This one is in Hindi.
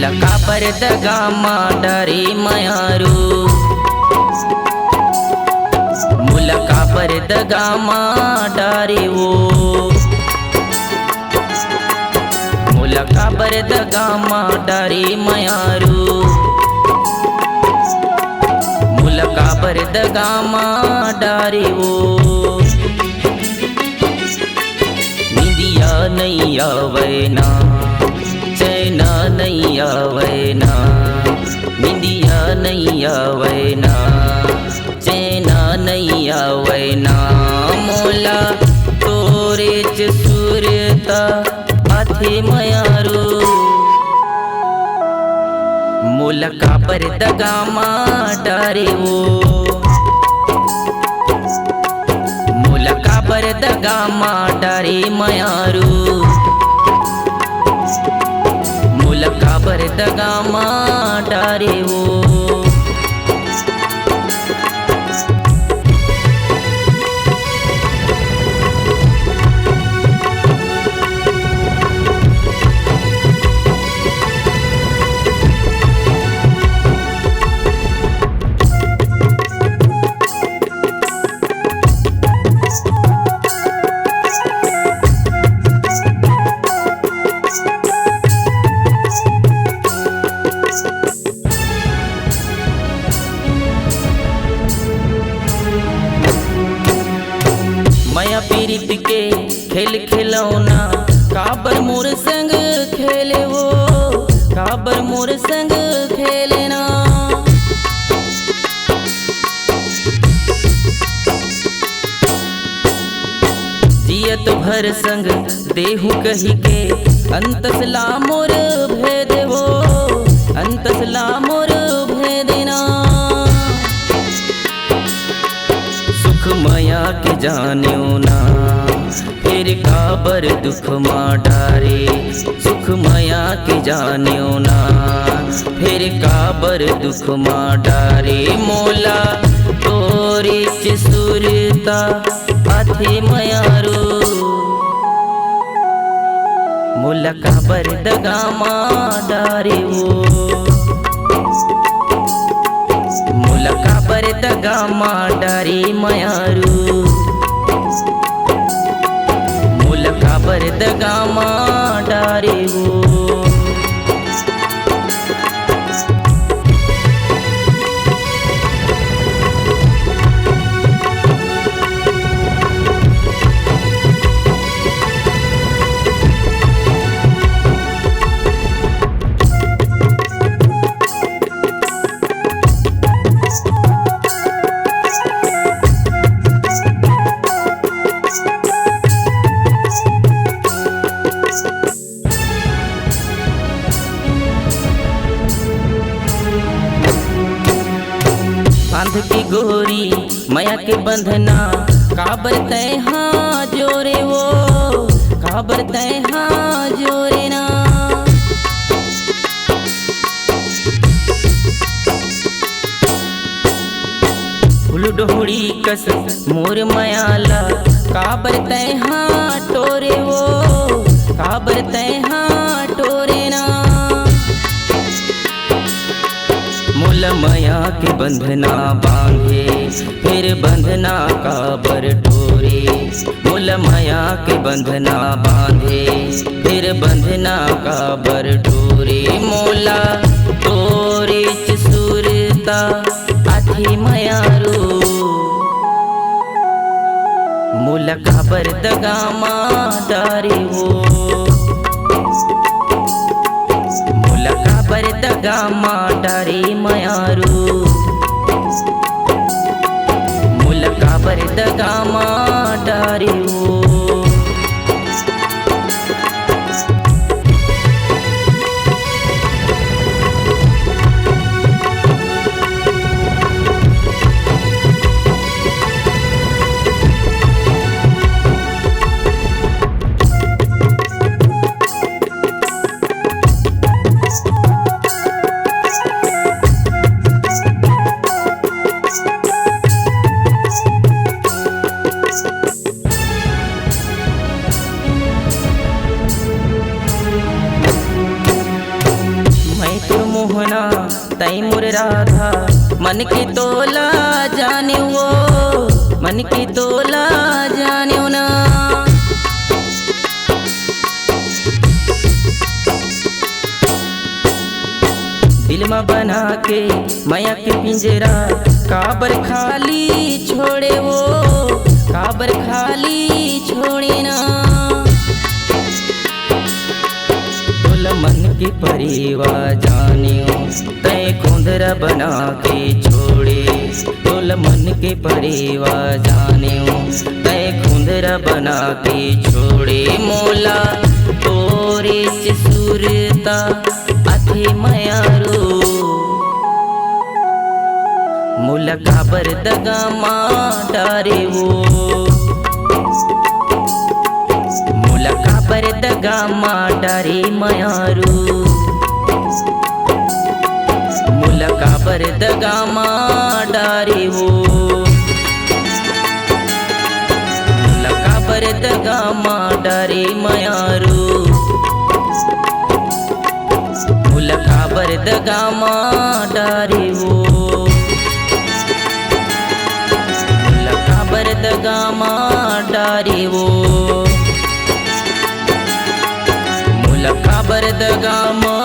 मुलका पर दगा माडरी मयारू, मुलका पर दगा माडरी वो, मुलका पर दगा माडरी मयारू, मुलका पर दगा माडरी वो। निंदिया नहीं आवैना, चैना नहीं आवैना, निंदिया नहीं आवैना, चैना नहीं आवैना, मोला तोरे च सुरता आथे मयारू, मुलका पर दगा माडरी वो, मुलका पर दगा माडरी मयारू, मुलका पर दगा माडरी वो। माया पीरित के खेल खिलौना काबर मोर संग खेले वो, काबर मोर संग खेलना, जियत भर संग देहु कही के अंतसला मोर भेद वो, अंतसला मोर भेदना, सुख माया के जान्यो ना फिर काबर दुख माडरे, सुख माया के जान्यो ना फिर काबर दुख माडरे, मोला तोरे च सुरता आथे मयारू, मुलका पर दगा माडरी वो, मुलका पर दगा माडरी मयारू, मुलका पर दगा माडरी वो। बांध की गोरी माया के बंधना काबर तय हाँ जोरे वो, काबर तय हाँ जोरे ना, फूल डोहड़ी कस मोर मयाला काबर तय हाँ टोरे वो, काबर तय हाँ टोरे ना, मुल माया के बंधना बांधे फिर बंधना काबर टोरे, मुल माया के बंधना बांधे फिर बंधना काबर टोरे, मोला तोरे च सुरता आथे मयारू, मुलका पर दगा माडरी वो, मुलका पर दगा माडरी मयारू, मुलका पर दगा माडरी वो। तुर मोहना तई मोर राधा, मन के तोला जाने वो, मन के तोला जाने ना। दिल में बना के माया के पिंजरा, काबर खाली छोड़े वो, काबर खाली छोड़े ना। तोला मन के परिवार जानियो तय खुंदरा बना के छोड़े, तोला मन के परिवार जानियो तय खुंदरा बना के छोड़े। मोला तोरे से सुरता आथे मयारो, मोला काबर दगा माँ डारे वो, मोला काबर दगा माँ डारे मयारो, मोला काबर दगा माँ डारे वो, मोला काबर दगा माँ डारे मयारो, मोला काबर दगा माँ डारे वो, मोला काबर दगा माँ डारे वो, मोला काबर दगा माँ